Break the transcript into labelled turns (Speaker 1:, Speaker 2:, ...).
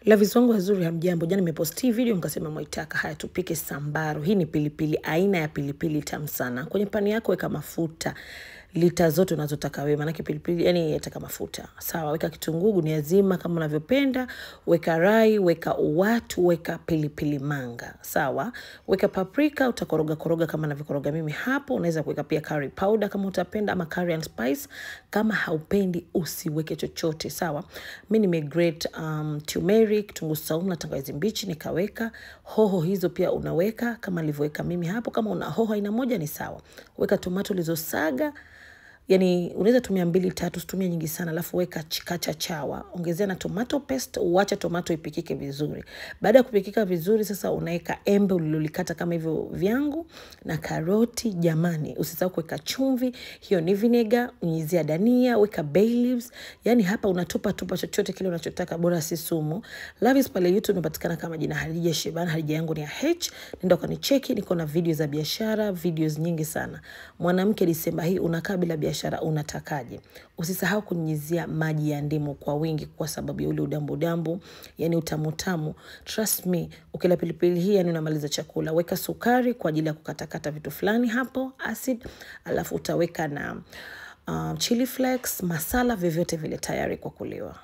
Speaker 1: Loves wangu wazuri hamjambo. Jana nimeposti video nikasema mwaitaka haya tupike sambaru. Hii ni pilipili, aina ya pilipili tamu sana. Kwenye pani yako weka mafuta. Lita zote unazotaka wewe, maana pilipili yani yataka mafuta. Sawa, weka kitunguu gunia zima kama unavyopenda, weka rai, weka uwatu, weka pilipili manga. Sawa, weka paprika, utakoroga koroga kama ninavyokoroga mimi hapo. Unaweza kuweka pia curry powder kama utapenda, ama curry and spice. Kama haupendi usiweke chochote. Sawa, mimi nimegrate turmeric, kitunguu saumu na tangawizi mbichi nikaweka. Hoho hizo pia unaweka kama nilivyoweka mimi hapo. Kama una hoho aina moja ni sawa. Weka tomato ulizosaga. Yani unaweza tumia 2-3, usitumie nyingi sana. Alafu weka chikacha chawa, ongezea na tomato paste, uache tomato ipikike vizuri. Baada ya kupikika vizuri sasa unaweka embe ulilolikata kama hivyo vyangu na karoti. Jamani, usisahau kuweka chumvi, hiyo ni vinegar, unyizia dania, weka bay leaves. Yani hapa unatupa chochote kile unachotaka, bora si sumu. Loves pale YouTube unapatikana kama jina Hadija Sheban, Hadija yangu ni ya H. Nenda kanicheki, niko na video za biashara, videos nyingi sana. Mwanamke Disemba hii unakaa bila biashara unatakaje? Usisahau kunyunyizia maji ya ndimu kwa wingi kwa sababu ya ule udambu, yani utamu. Trust me, ukila pilipili hii yani unamaliza chakula. Weka sukari kwa ajili ya kukatakata vitu fulani hapo, acid, alafu utaweka na chili flakes, masala, vyovyote vile tayari kwa kuliwa.